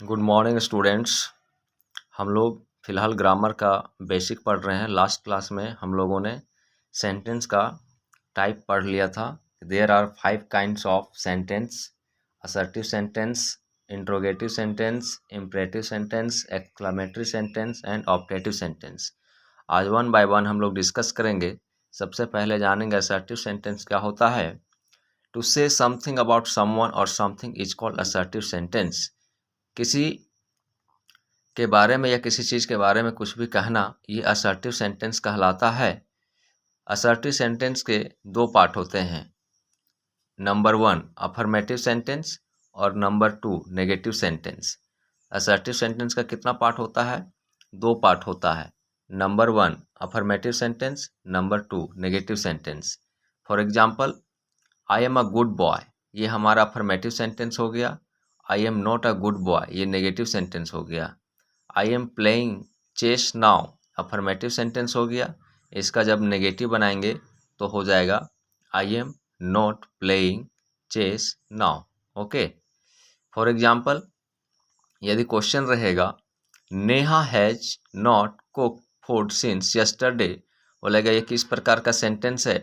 Good morning students. हम लोग फ़िलहाल ग्रामर का बेसिक पढ़ रहे हैं। लास्ट क्लास में हम लोगों ने सेंटेंस का टाइप पढ़ लिया था। There are 5 kinds of sentence: assertive sentence, interrogative sentence, imperative sentence, exclamatory sentence and optative sentence. आज वन बाय वन हम लोग डिस्कस करेंगे। सबसे पहले जानेंगे असर्टिव सेंटेंस क्या होता है। टू से समथिंग अबाउट समवन और something is called assertive sentence. किसी के बारे में या किसी चीज़ के बारे में कुछ भी कहना, ये असर्टिव सेंटेंस कहलाता है। असर्टिव सेंटेंस के दो पार्ट होते हैं, नंबर 1 अफर्मेटिव सेंटेंस और number 2 negative sentence. Assertive sentence का कितना पार्ट होता है? 2 पार्ट होता है, number 1 affirmative sentence, number 2 negative sentence. For example, I am a good boy, ये हमारा अफर्मेटिव सेंटेंस हो गया। I am not a good boy, ये नेगेटिव सेंटेंस हो गया। I am playing chess now, affirmative sentence हो गया। इसका जब नेगेटिव बनाएंगे तो हो जाएगा I am not playing chess now. Okay, for example, यदि क्वेश्चन रहेगा Neha has not cook food since yesterday, बोलेगा ये किस प्रकार का सेंटेंस है?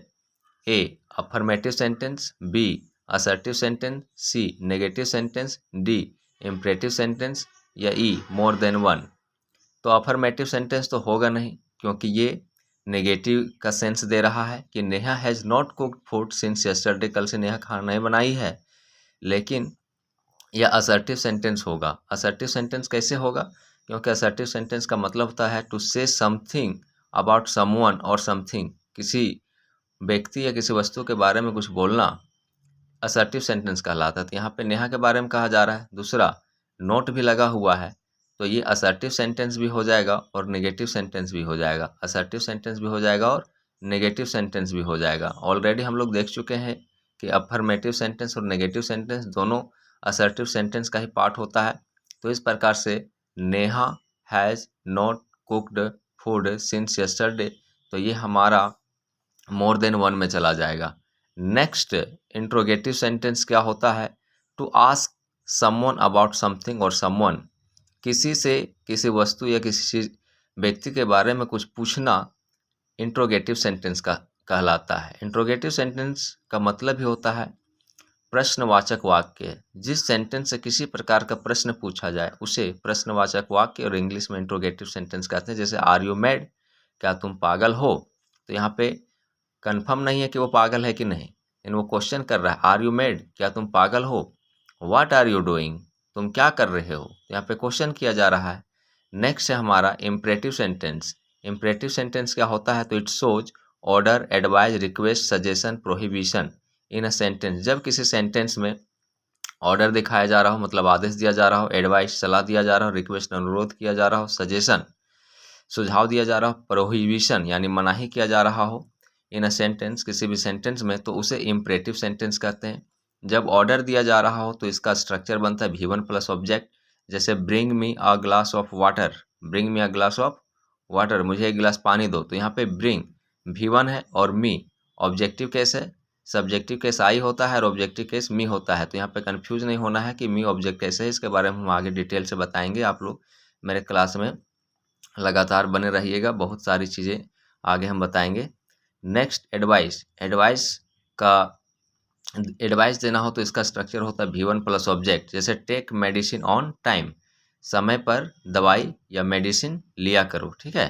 A affirmative sentence, B assertive sentence, C negative sentence, D imperative sentence या ई मोर देन वन। तो अफर्मेटिव सेंटेंस तो होगा नहीं, क्योंकि ये नेगेटिव का सेंस दे रहा है कि Neha has not cooked food since yesterday, कल से नेहा खाना नहीं बनाई है। लेकिन यह असर्टिव सेंटेंस होगा। असर्टिव सेंटेंस कैसे होगा? क्योंकि असर्टिव सेंटेंस का मतलब होता है टू से समथिंग अबाउट समवन और समथिंग, किसी व्यक्ति या किसी वस्तु के बारे में कुछ बोलना असर्टिव सेंटेंस कहलाता है। तो यहाँ पे नेहा के बारे में कहा जा रहा है, दूसरा नोट भी लगा हुआ है, तो ये असर्टिव सेंटेंस भी हो जाएगा और नेगेटिव सेंटेंस भी हो जाएगा। असर्टिव सेंटेंस भी हो जाएगा और नेगेटिव सेंटेंस भी हो जाएगा। ऑलरेडी हम लोग देख चुके हैं कि अफर्मेटिव सेंटेंस और नेगेटिव सेंटेंस दोनों असर्टिव सेंटेंस का ही पार्ट होता है। तो इस प्रकार से Neha has not cooked food since yesterday, तो ये हमारा मोर देन वन में चला जाएगा। नेक्स्ट इंट्रोगेटिव सेंटेंस क्या होता है? To ask someone about something और समवन, किसी से किसी वस्तु या किसी व्यक्ति के बारे में कुछ पूछना इंट्रोगेटिव सेंटेंस का कहलाता है। इंट्रोगेटिव सेंटेंस का मतलब ही होता है प्रश्नवाचक वाक्य। जिस सेंटेंस से किसी प्रकार का प्रश्न पूछा जाए उसे प्रश्नवाचक वाक्य और इंग्लिश में इंट्रोगेटिव सेंटेंस कहते हैं। जैसे आर यू मैड, क्या तुम पागल हो? तो यहाँ पे कंफर्म नहीं है कि वो पागल है कि नहीं, लेकिन वो क्वेश्चन कर रहा है आर यू मैड, क्या तुम पागल हो? व्हाट आर यू डूइंग, तुम क्या कर रहे हो? तो यहाँ पे क्वेश्चन किया जा रहा है। नेक्स्ट है हमारा इम्परेटिव सेंटेंस। इम्परेटिव सेंटेंस क्या होता है? तो it shows order, advise, request, suggestion, prohibition in a sentence. जब किसी सेंटेंस में ऑर्डर दिखाया जा रहा हो, मतलब आदेश दिया जा रहा हो, एडवाइस सलाह दिया जा रहा हो, रिक्वेस्ट अनुरोध किया जा रहा हो, सजेशन सुझाव दिया जा रहा हो, प्रोहिबिशन यानी मनाही किया जा रहा हो इन अ सेंटेंस, किसी भी सेंटेंस में, तो उसे इम्परेटिव सेंटेंस कहते हैं। जब ऑर्डर दिया जा रहा हो तो इसका स्ट्रक्चर बनता है V1 प्लस ऑब्जेक्ट। जैसे bring me a glass of water, bring me a glass of water, मुझे एक गिलास पानी दो। तो यहाँ पे ब्रिंग V1 है और मी ऑब्जेक्टिव केस है। सब्जेक्टिव केस आई होता है और ऑब्जेक्टिव केस मी होता है। तो यहाँ पे कंफ्यूज नहीं होना है कि मी ऑब्जेक्ट कैसे है, इसके बारे में हम आगे डिटेल से बताएंगे। आप लोग मेरे क्लास में लगातार बने रहिएगा, बहुत सारी चीज़ें आगे हम बताएंगे। नेक्स्ट एडवाइस, एडवाइस देना हो तो इसका स्ट्रक्चर होता है V1 प्लस ऑब्जेक्ट। जैसे टेक मेडिसिन ऑन टाइम, समय पर दवाई या मेडिसिन लिया करो। ठीक है,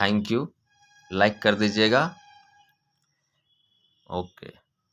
थैंक यू, लाइक कर दीजिएगा। ओके।